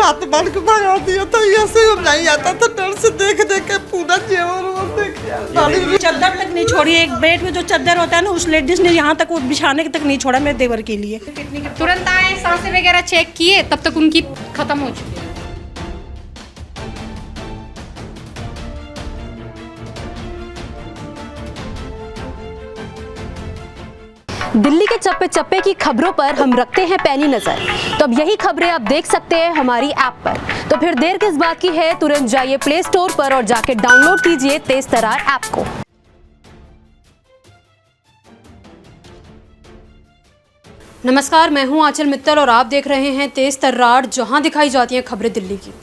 हाथ मार के भगा दिया था। ऐसे नहीं आता था, डर से देख देख के पूरा जेवर चादर तक नहीं छोड़ी। एक बेड में जो चादर होता है ना, उस लेडीज ने यहाँ तक वो बिछाने तक नहीं छोड़ा मेरे देवर के लिए। तुरंत आए, सांसें वगैरह चेक किए, तब तक उनकी खत्म हो चुकी है। दिल्ली के चप्पे चप्पे की खबरों पर हम रखते हैं पैनी नजर। तो अब यही खबरें आप देख सकते हैं हमारी ऐप पर। तो फिर देर किस बात की है, तुरंत जाइए प्ले स्टोर पर और जाके डाउनलोड कीजिए तेज तर्रार ऐप को। नमस्कार, मैं हूं आंचल मित्तल और आप देख रहे हैं तेज तर्रार, जहां दिखाई जाती हैं खबरें दिल्ली की।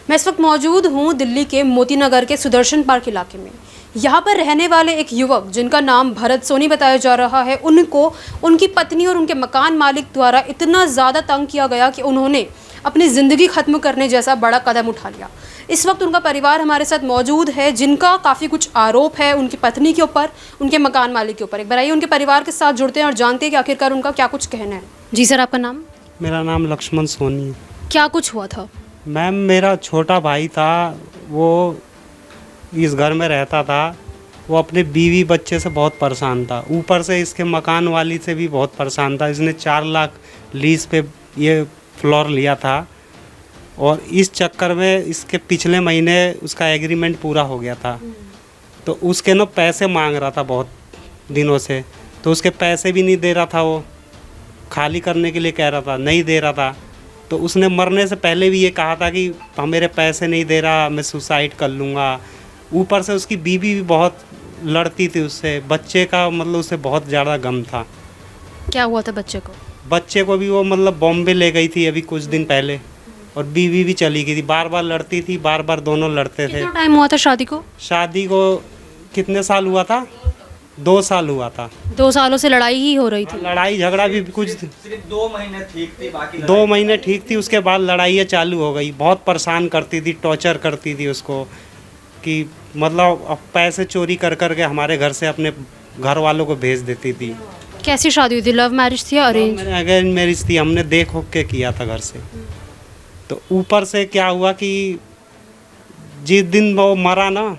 मैं इस वक्त मौजूद हूं दिल्ली के मोती नगर के सुदर्शन पार्क इलाके में। यहाँ पर रहने वाले एक युवक जिनका नाम भरत सोनी बताया जा रहा है, उनको उनकी पत्नी और उनके मकान मालिक द्वारा इतना ज़्यादा तंग किया गया कि उन्होंने अपनी ज़िंदगी ख़त्म करने जैसा बड़ा कदम उठा लिया। इस वक्त उनका परिवार हमारे साथ मौजूद है, जिनका काफ़ी कुछ आरोप है उनकी पत्नी के ऊपर, उनके मकान मालिक के ऊपर। एक बार आइए उनके परिवार के साथ जुड़ते हैं और जानते हैं कि आखिरकार उनका क्या कुछ कहना है। जी सर, आपका नाम? मेरा नाम लक्ष्मण सोनी है। क्या कुछ हुआ था? मैम, मेरा छोटा भाई था, वो इस घर में रहता था। वो अपने बीवी बच्चे से बहुत परेशान था, ऊपर से इसके मकान वाली से भी बहुत परेशान था। इसने 4 लाख लीज पे ये फ्लोर लिया था और इस चक्कर में इसके पिछले महीने उसका एग्रीमेंट पूरा हो गया था। तो उसके ना पैसे मांग रहा था बहुत दिनों से, तो उसके पैसे भी नहीं दे रहा था। वो खाली करने के लिए कह रहा था, नहीं दे रहा था। तो उसने मरने से पहले भी ये कहा था कि मेरे पैसे नहीं दे रहा, मैं सुसाइड कर लूँगा। ऊपर से उसकी बीवी भी बहुत लड़ती थी उससे, बच्चे का मतलब उससे बहुत ज़्यादा गम था। क्या हुआ था बच्चे को? बच्चे को भी वो मतलब बॉम्बे ले गई थी अभी कुछ दिन पहले, और बीवी भी चली गई थी। बार बार लड़ती थी, बार बार दोनों लड़ते थे। कितना टाइम हुआ था शादी को? शादी को कितने साल हुआ था? 2 साल हुआ था। 2 सालों से लड़ाई ही हो रही थी? लड़ाई झगड़ा भी कुछ सिर्फ 2 महीने ठीक थी, बाकी 2 महीने ठीक थी, उसके बाद लड़ाइयाँ चालू हो गई। बहुत परेशान करती थी, टॉर्चर करती थी उसको, कि मतलब अब पैसे चोरी कर कर के हमारे घर से अपने घर वालों को भेज देती थी। कैसी शादी हुई थी? लव मैरिज थी या अरेंज? अरेंज मैरिज थी, हमने देख हो के किया था घर से। तो ऊपर से क्या हुआ कि जिस दिन वो मरा ना,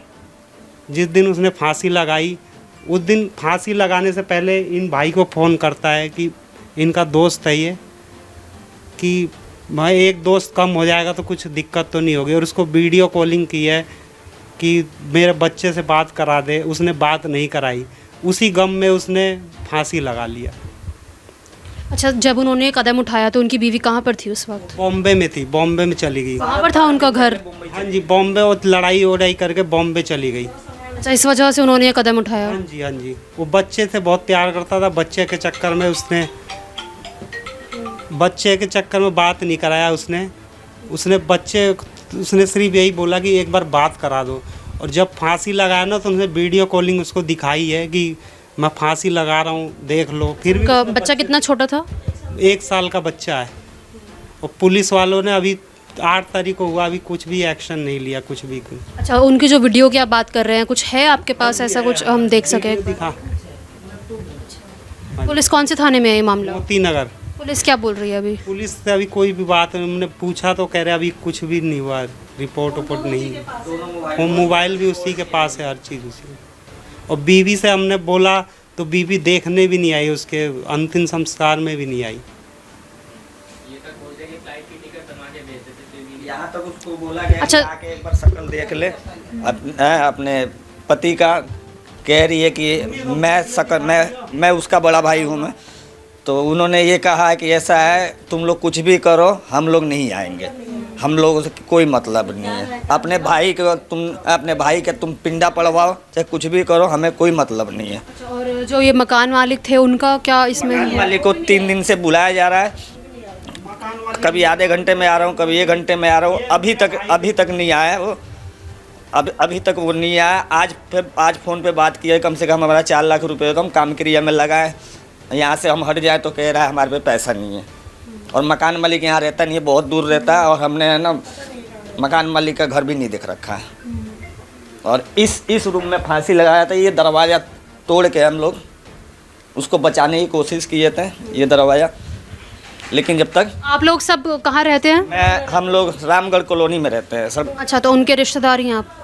जिस दिन उसने फांसी लगाई, उस दिन फांसी लगाने से पहले इन भाई को फ़ोन करता है कि इनका दोस्त है ये, कि भाई एक दोस्त कम हो जाएगा तो कुछ दिक्कत तो नहीं होगी। और उसको वीडियो कॉलिंग की है कि मेरे बच्चे से बात करा दे, उसने बात नहीं कराई। उसी गम में उसने फांसी लगा लिया। अच्छा, जब उन्होंने कदम उठाया तो उनकी बीवी कहाँ पर थी उस वक्त? बॉम्बे में थी, बॉम्बे में चली गई। कहाँ पर था उनका घर? हाँ जी, बॉम्बे। और लड़ाई वड़ाई करके बॉम्बे चली गई। अच्छा, इस वजह से उन्होंने ये कदम उठाया? हाँ जी, हाँ जी। वो बच्चे से बहुत प्यार करता था, बच्चे के चक्कर में बात नहीं कराया उसने सिर्फ यही बोला कि एक बार बात करा दो। और जब फांसी लगाया ना, तो उसने वीडियो कॉलिंग उसको दिखाई है कि मैं फांसी लगा रहा हूँ, देख लो। फिर भी बच्चा कितना छोटा था? 1 साल का बच्चा है। और पुलिस वालों ने अभी 8 तारीख को हुआ, अभी कुछ भी एक्शन नहीं लिया, कुछ भी। अच्छा, उनकी जो वीडियो की आप बात कर रहे हैं, कुछ है आपके पास ऐसा कुछ हम देख सके? दिखा। पुलिस कौन से थाने में है ये मामला? मोती नगर। पुलिस क्या बोल रही है अभी? पुलिस से अभी कोई भी बात नहीं, हमने पूछा तो कह रहे अभी कुछ भी नहीं हुआ, रिपोर्ट नहीं है। वो मोबाइल भी उसी के पास है, हर चीज़ उसी। और बीवी से हमने बोला तो बीवी देखने भी नहीं आई, उसके अंतिम संस्कार में भी नहीं आई। यहाँ तक उसको बोला गया अच्छा, कि आके एक बार शक्ल देख ले अपने पति का। कह रही है कि मैं उसका बड़ा भाई हूँ मैं। तो उन्होंने ये कहा है कि ऐसा है, तुम लोग कुछ भी करो, हम लोग नहीं आएंगे, हम लोगों से कोई मतलब नहीं है। अपने भाई के तुम पिंडा पड़वाओ, चाहे कुछ भी करो, हमें कोई मतलब नहीं है। और जो ये मकान मालिक थे, उनका क्या इसमें? मकान मालिक को 3 दिन से बुलाया जा रहा है, कभी आधे घंटे में आ रहा हूँ, कभी 1 घंटे में आ रहा हूँ। अभी तक नहीं आया वो, अभी तक वो नहीं आया। आज फ़ोन पे बात किया, कम से कम हमारा 4 लाख रुपये तो हम काम क्रिया में लगाए। यहाँ से हम हट जाए तो कह रहा है हमारे पे पैसा नहीं है। और मकान मालिक यहाँ रहता नहीं है, बहुत दूर रहता है। और हमने है ना मकान मालिक का घर भी नहीं देख रखा है। और इस रूम में फांसी लगाया था। ये दरवाज़ा तोड़ के हम लोग उसको बचाने की कोशिश किए थे। ये दरवाज़ा लेकिन जब तक आप लोग सब कहाँ रहते हैं? हम लोग रामगढ़ कॉलोनी में रहते हैं सब। अच्छा, तो उनके रिश्तेदार ही हैं आप?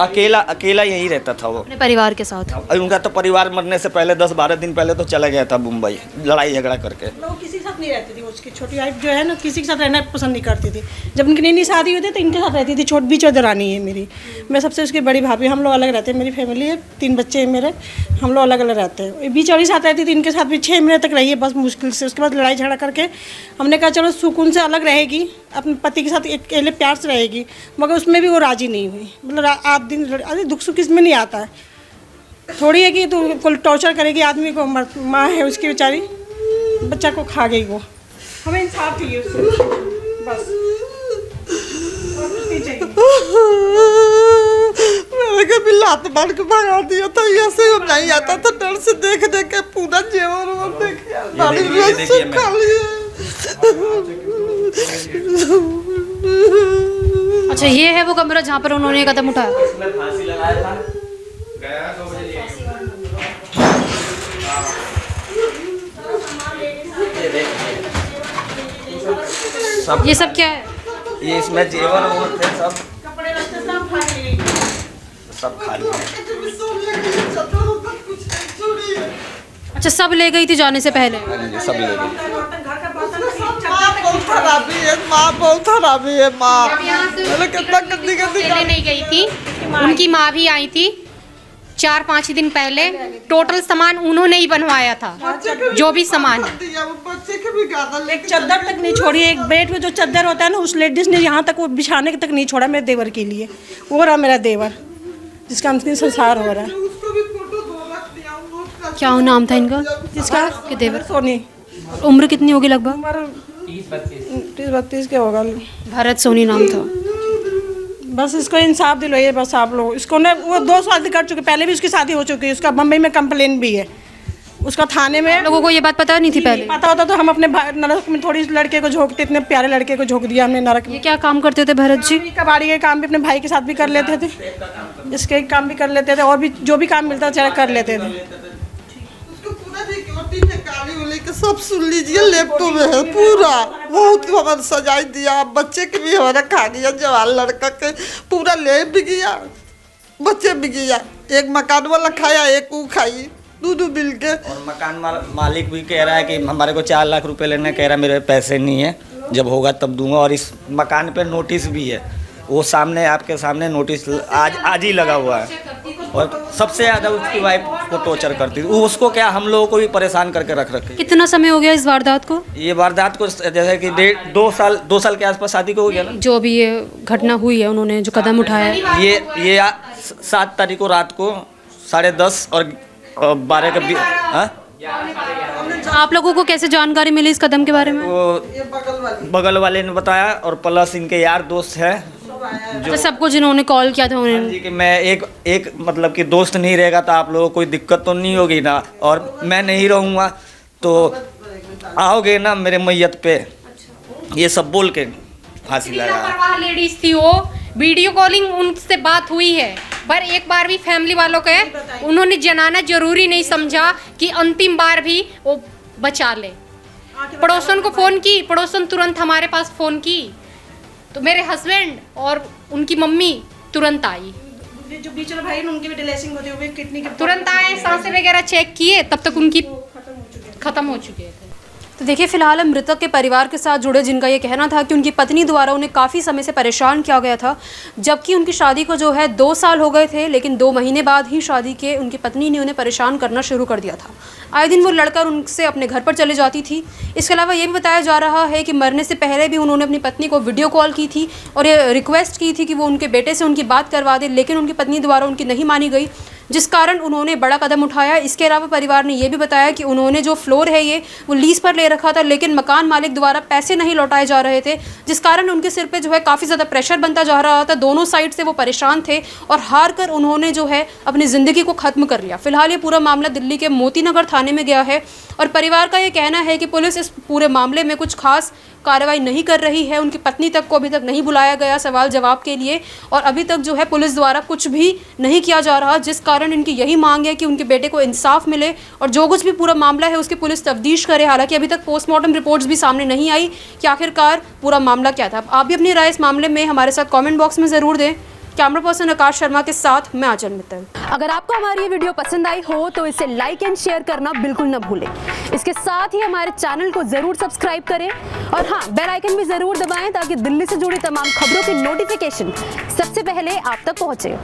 अकेला यहीं रहता था वो अपने परिवार के साथ? उनका तो परिवार मरने से पहले 10-12 दिन पहले तो चला गया था मुंबई, लड़ाई झगड़ा करके। लोग किसी के साथ नहीं रहती थी, उसकी छोटी वाइफ जो है ना किसी के साथ रहना पसंद नहीं करती थी। जब उनकी नई नई शादी हुई थी तो इनके साथ रहती थी। छोटी बीच दरानी है मेरी, मैं सबसे उसकी बड़ी भाभी, हम लोग अलग रहते हैं। मेरी फैमिली है, 3 बच्चे हैं मेरे, हम लोग अलग अलग रहते हैं। बीच वाली साथ रहती थी, इनके साथ भी 6 महीने तक रही है बस मुश्किल से। उसके बाद लड़ाई झगड़ा करके हमने कहा चलो सुकून से अलग रहेगी, अपने पति के साथ अकेले प्यार से रहेगी, मगर उसमें भी वो राज़ी नहीं हुई। मतलब आप दिन अरे दुख सुख इसमें नहीं आता है, थोड़ी है कि तो कुल टॉर्चर करेगी आदमी को। माँ है उसकी बेचारी, बच्चा को खा गई वो। हमें इंसाफ चाहिए उससे बस, और कुछ नहीं चाहिए। मैंने कभी लात मार के भगा दिया था, ऐसे ही नहीं आता था, डर से देख देख के पूरा जेवर वो देख खा लिया। अच्छा, ये है वो कमरा जहाँ पर उन्होंने कदम उठाया? फांसी लगाया था, गया 2 बजे ये सब क्या है? ये इसमें जेवर वो थे सब कपड़े लत्ते सब खा गई। सब खा लिए। अच्छा, सब ले गई थी जाने से पहले? सब ले गए। बहुत खराबी है माँ, बहुत खराबी है माँ। मैंने कितना गंदी अकेले नहीं गई थी, उनकी माँ भी आई थी 4-5 दिन पहले। टोटल सामान उन्होंने ही बनवाया था, जो भी सामान है। बच्चे के भी गाना एक चादर तक नहीं छोड़ी, एक बेड में जो चादर होता है ना उस लेडीज ने यहाँ तक वो बिछाने तक नहीं छोड़ा मेरे देवर के लिए। वो रहा मेरा देवर जिसका अंतिम संस्कार हो रहा है। उसको भी फोटो दो रख दिया उन्होंने। क्या नाम था इनका? जिसका के देवर? सोनी। उम्र कितनी होगी लगभग? उम्र 30-32 के होगा। भरत सोनी नाम था। बस इसको इंसाफ दिलवाइए बस आप लोग। इसको ने वो 2 साल कर चुके, पहले भी उसकी शादी हो चुकी है, उसका बम्बई में कंप्लेन भी है, उसका थाने में। लोगों को ये बात पता नहीं थी पहले? पता होता तो हम अपने नरक में थोड़ी लड़के को झोंकते, इतने प्यारे लड़के को झोंक दिया हमने नरक में। ये क्या काम करते थे भरत जी? कबाड़ी के काम भी अपने भाई के साथ भी कर लेते थे, इसके काम भी कर लेते थे, और भी जो भी काम मिलता था कर लेते थे। उसको पूरा रिकॉर्डिंग है, काली उली के सब सुन लीजिए, लैपटॉप में है पूरा। बहुत हमारा सजाई दिया, बच्चे के भी हमारा खा गया, जवान लड़का के पूरा ले भी गया, बच्चे भी गया। एक मकान वाला खाया, एक वो खाई, दूध मिल के। और मकान मालिक भी कह रहा है कि हमारे को 4 लाख रुपए लेने, कह रहा है मेरे पैसे नहीं है, जब होगा तब दूंगा। और इस मकान पे नोटिस भी है, वो सामने आपके सामने नोटिस आज ही लगा हुआ है। और सबसे ज़्यादा उसकी वाइफ को टॉर्चर करती थी, उसको क्या हम लोगों को भी परेशान करके रख रखे। कितना समय हो गया इस वारदात को? ये वारदात को जैसे कि 2 साल के आसपास शादी को हो गया ना। जो अभी ये घटना हुई है, उन्होंने जो कदम उठाया है, ये 7 तारीख को रात को 10:30 और 12 के बीच। आप लोगों को कैसे जानकारी मिली इस कदम के बारे में? वो बगल वाले ने बताया, और प्लस इनके यार दोस्त है जो सबको जिन्होंने कॉल किया था उन्होंने। जी कि मैं एक मतलब कि दोस्त नहीं रहेगा तो आप लोगों को कोई दिक्कत तो नहीं होगी ना, और मैं नहीं रहूँगा तो आओगे ना मेरे मैयत पे, ये सब बोल के फांसी लगा। लेडीज थी वो, वीडियो कॉलिंग उनसे बात हुई है, पर एक बार भी फैमिली वालों के उन्होंने जनाना जरूरी नहीं समझा कि अंतिम बार भी वो बचा ले। पड़ोसन को फ़ोन की, पड़ोसन तुरंत हमारे पास फ़ोन की, तो मेरे हस्बैंड और उनकी मम्मी तुरंत आई। जो बीच वाले भाई उनकी भी डिलेसिंग होती है, किडनी के तुरंत आए, सांसें वगैरह चेक किए, तब तक उनकी खत्म हो चुके थे। तो देखिए, फिलहाल हम मृतक के परिवार के साथ जुड़े, जिनका ये कहना था कि उनकी पत्नी द्वारा उन्हें काफ़ी समय से परेशान किया गया था, जबकि उनकी शादी को जो है 2 साल हो गए थे, लेकिन 2 महीने बाद ही शादी के उनकी पत्नी ने उन्हें परेशान करना शुरू कर दिया था। आए दिन वो लड़कर उनसे अपने घर पर चले जाती थी। इसके अलावा ये भी बताया जा रहा है कि मरने से पहले भी उन्होंने अपनी पत्नी को वीडियो कॉल की थी और ये रिक्वेस्ट की थी कि वो उनके बेटे से उनकी बात करवा दे, लेकिन उनकी पत्नी द्वारा उनकी नहीं मानी गई, जिस कारण उन्होंने बड़ा कदम उठाया। इसके अलावा परिवार ने यह भी बताया कि उन्होंने जो फ्लोर है ये वो लीज पर ले रखा था, लेकिन मकान मालिक द्वारा पैसे नहीं लौटाए जा रहे थे, जिस कारण उनके सिर पे जो है काफ़ी ज़्यादा प्रेशर बनता जा रहा था। दोनों साइड से वो परेशान थे और हार कर उन्होंने जो है अपनी ज़िंदगी को ख़त्म कर लिया। फिलहाल ये पूरा मामला दिल्ली के मोती नगर थाने में गया है और परिवार का ये कहना है कि पुलिस इस पूरे मामले में कुछ खास कार्रवाई नहीं कर रही है। उनकी पत्नी तक को अभी तक नहीं बुलाया गया सवाल जवाब के लिए, और अभी तक जो है पुलिस द्वारा कुछ भी नहीं किया जा रहा, जिस कारण इनकी यही मांग है कि उनके बेटे को इंसाफ मिले और जो कुछ भी पूरा मामला है उसकी पुलिस तफ्तीश करे। हालांकि अभी तक पोस्टमार्टम रिपोर्ट्स भी सामने नहीं आई कि आखिरकार पूरा मामला क्या था। आप भी अपनी राय इस मामले में हमारे साथ कमेंट बॉक्स में ज़रूर दें। कैमरा पर्सन आकाश शर्मा के साथ मैं आंचल मित्तल। अगर आपको हमारी ये वीडियो पसंद आई हो तो इसे लाइक एंड शेयर करना बिल्कुल न भूलें। इसके साथ ही हमारे चैनल को जरूर सब्सक्राइब करें और हाँ, बेल आइकन भी जरूर दबाएं ताकि दिल्ली से जुड़ी तमाम खबरों की नोटिफिकेशन सबसे पहले आप तक पहुंचे।